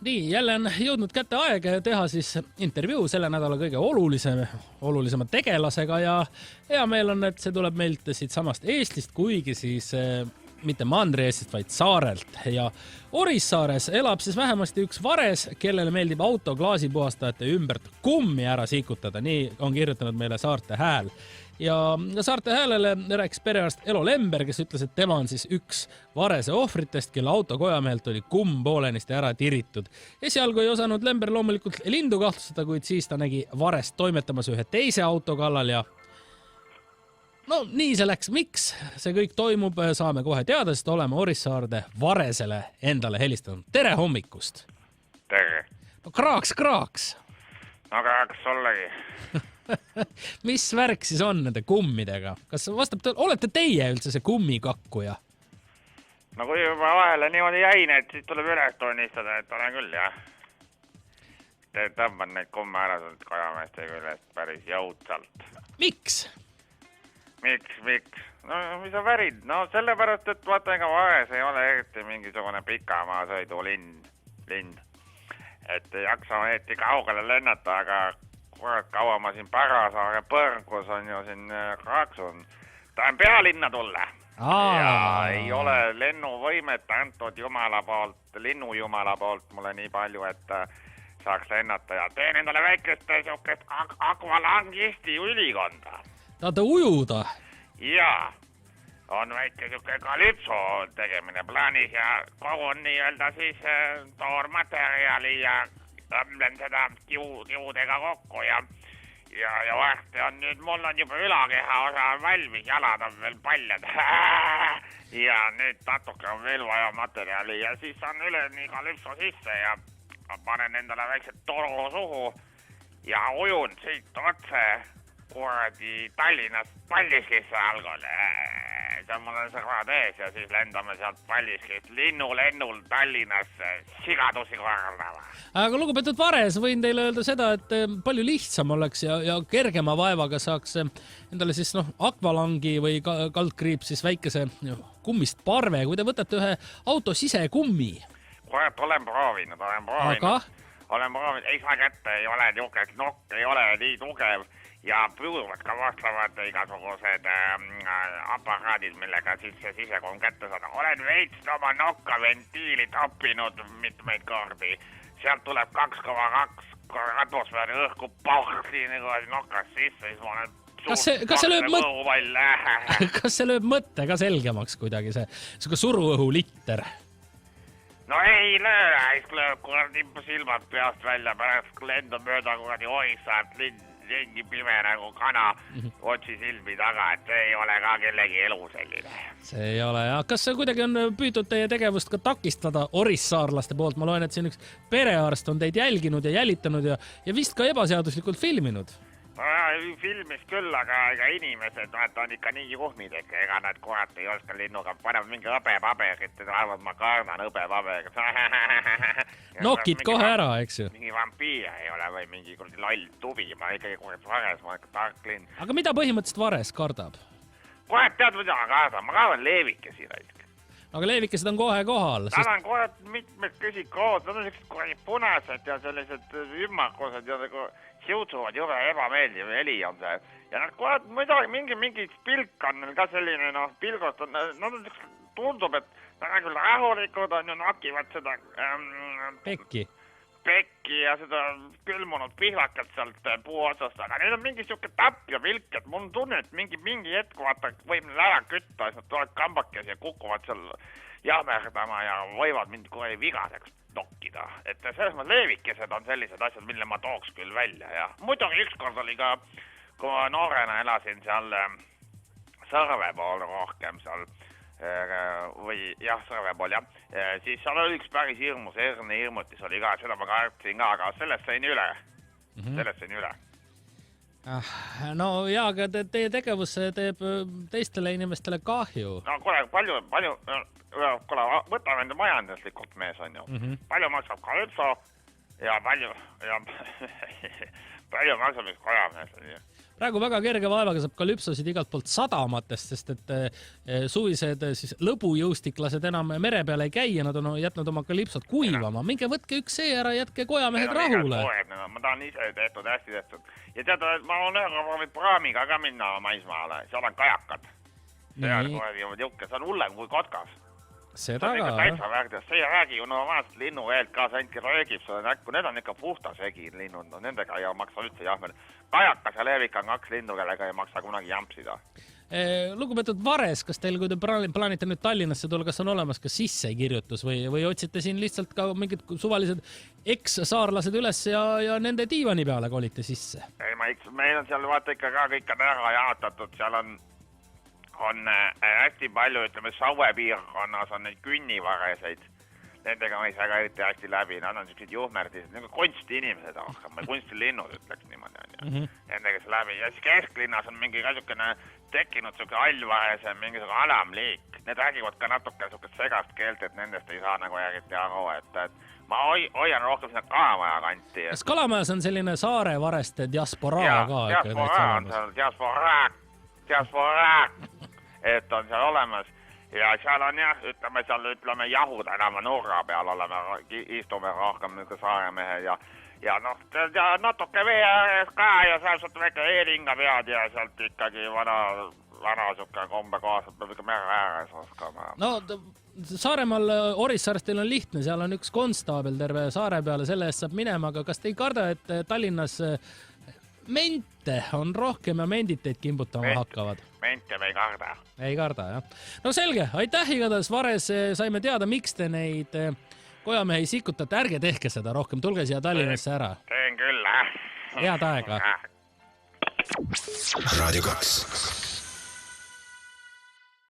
Nii, jälle on jõudnud kätte aeg teha siis intervjuu selle nädala kõige olulisema tegelasega ja hea meel on, et see tuleb meilt siit samast Eestist, kuigi siis mitte Mandri-Eestist, vaid saarelt. Ja Orissaares elab siis vähemasti üks vares, kellele meeldib auto klaasipuhastajate ümbert kummi ära sikutada. Nii on kirjutanud meile Saarte Hääl. Ja Saarte Häälele rääkis perearst Elo Lember, kes ütles, et tema on siis üks varese ohvritest, kelle auto kojamehelt oli kumm poolenisti ära tiritud. Esialgu ei osanud Lember loomulikult lindu kahtlustada, kuid siis ta nägi varest toimetamas ühe teise auto kallal ja no nii see läks. Miks see kõik toimub, saame kohe teada, sest oleme Orissaarde varesele endale helistanud. Tere hommikust! Tere! No kraaks! No kraaks ollegi. Mis värk siis on nende kummidega? Kas vastab, olete teie üldse see kummikakkuja? No kui juba vahele niimoodi jäin, et siis tuleb üles tunnistada, et olen küll, jah. Tõmban neid kumme ära sealt kajameeste küljest päris jõudsalt. Miks? Miks? No mis sa värid? No sellepärast, et vaata, ega vares ei ole eriti mingisugune pikamaa sõidu lind. Et ei jaksa eriti kaugele lennata, aga kaua ma siin Pärasaare põrgus on ju siin raaksun. Tahan pealinna tulla. Ja ei ole lennuvõimet antud linnujumala poolt mulle nii palju, et saaks lennata ja teen endale väikest sihukest akvalangisti ülikonda. Tahate ujuda? Jaa, on väike sihuke kalüpso tegemine plaanis ja kogun nii-öelda siis toormaterjali ja õmlen seda kiudega kokku ja varsti on nüüd, mul on juba ülakeha osa valmis, jalad on veel paljad ja nüüd natuke on veel vaja materjali ja siis on üleni kalüpso sisse ja panen endale väikse toru suhu ja ujun siit otse kuradi Tallinnast Paldiskisse algul. Mul on see korrad ees ja siis lendame sealt Paldiskist linnulennul Tallinnasse sigadusi korraldama. Aga lugupeetud vares, võin teile öelda seda, et palju lihtsam oleks ja kergema vaevaga saaks endale siis akvalangi või kaldkriip siis väikese kummist parve, kui te võtate ühe auto sisekummi. Kurat, olen proovinud. Aga? Olen proovinud, ei saa kätte, ei ole niisugust nokk, ei ole nii tugev. Ja puuduvad ka vastavad igasugused aparaadid, millega siis see sisekumm kätte saada. Olen veits oma nokka ventiili tappinud mitmeid kordi. Sealt tuleb 2,2 atmosfääri õhku pauhti nokas sisse, siis ma olen Kas see lööb mõtte ka selgemaks kuidagi see suruõhu litter? No ei löö, siis lööb kuradi silmad peast välja, pärast lendab mööda kuradi Orissaart ringi pime nagu kana otsi silmi taga, et see ei ole ka kellegi elu selline. See ei ole, ja kas see kuidagi on püütud teie tegevust ka takistada orissaarlaste poolt? Ma loen, et siin üks perearst on teid jälginud ja jälitanud ja vist ka ebaseaduslikult filminud. Filmis küll, aga ega inimesed on ikka nii juhmid, ega nad kurat ei oska linnuga panevad mingi hõbepaberit, et arvad, ma kardan hõbepaberit. Nokid kohe ära, eks ju? Mingi vampiir ei ole või mingi loll tuvi, ma ikkagi kurat vares, ma ikka tark linn. Aga mida põhimõtteliselt vares kardab? Kurat, tead, mida ma kardan? Ma kardan leevikesi raisk. Aga leevikesed on kohe kohal. Nad on kurat mitmed küsikood, nad on sellised kuradi punased ja sellised ümmarkused ja siutsuvad jube ebameeldiv heli on see. Ja nad kurat mingi pilk on ka selline, pilgost on, tundub, et nad on küll rahulikud on ju, nakivad seda pekki ja seda külmunud pihlakat sealt puu otsast, aga neil on mingi siuke tapp ja pilk, et mul on tunne, et mingi hetk vaata võib neil ära kütta, siis nad tulevad kambakes ja kukuvad seal jämerdama ja võivad mind kohe vigaseks nokkida. Et selles mõttes leevikesed on sellised asjad, mille ma tooks küll välja ja muidugi ükskord oli ka, kui ma noorena elasin seal Sõrve pool rohkem seal või jah, Sõrve pool jah, siis seal oli üks päris hirmus hirmutis oli ka, seda ma kartsin ka, aga sellest sain üle. No jaa, aga teie tegevus teeb teistele inimestele kahju. No kuule, palju, võtame enda majanduslikult mees on ju. Palju maksab kalüpso ja palju maksab üks kajamees. praegu väga kerge vaevaga saab kalüpsosid igalt poolt sadamatest, sest et suvised siis lõbujõustiklased enam mere peal ei käi ja nad on jätnud oma kalüpsod kuivama. Minge võtke üks see ära, jätke kojamehed rahule. Ma tahan ise tehtud, hästi tehtud. Ja tead, ma olen ühega proovid praamiga ka minna maismaale. Seal on kajakad. See on hullem kui kotkas. Seda ka, see ei räägi ju normaalselt linnu keelt ka, see ainult räägib sulle näkku. Need on ikka puhta segi linnud, no nendega ei maksa üldse jahmel. Kajakas ja leevik on 2 lindu, kellega ei maksa kunagi jampsida. Lugupeetud Vares, kas teil, kui te plaanite nüüd Tallinnasse tulla, kas on olemas ka sissekirjutus või otsite siin lihtsalt ka mingid suvalised eks-saarlased üles ja nende diivani peale kolite sisse? Ei, meil on seal vaata ikka ka kõik on ära jaotatud, seal on hästi palju, ütleme, Saue piirkonnas on neid künnivareseid. Nendega ma ei saa ka hästi läbi. Nad on sellised juhmerdid, nagu kunstiinimesed rohkem, või kunstilinnud ütleks niimoodi. Nendega see läbi. Ja siis kesklinnas on mingi kasukene tekkinud selline allvarese, mingi alamliik. Need räägivad ka natuke segast keelt, et nendest ei saa nagu järgiti aru. Ma hoian rohkem sinna Kalamaja kanti. Kas Kalamajas on selline saare vareste diasporaa ka? Diasporaa, et on seal olemas ja seal on ütleme jahud enam nurga peal oleme, istume rohkem saaremehe ja natuke vee ääres ka ja seal saad väike eelinga pead ja sealt ikkagi vana suke kombe kohaselt peab ikka mere ääres oskama. No Saaremaal Orissaarest teil on lihtne, seal on üks konstaabel terve saare peale, selle eest saab minema, aga kas te ei karda, et Tallinnas mente on rohkem ja mendid teid kimbutama hakkavad? Mente me ei karda. Ei karda, jah. No selge, aitäh igatahes, Vares, saime teada, miks te neid kojamehi sikutate. Ärge tehke seda rohkem, tulge siia Tallinnasse ära. Teen küll, Head aega. Radio 2.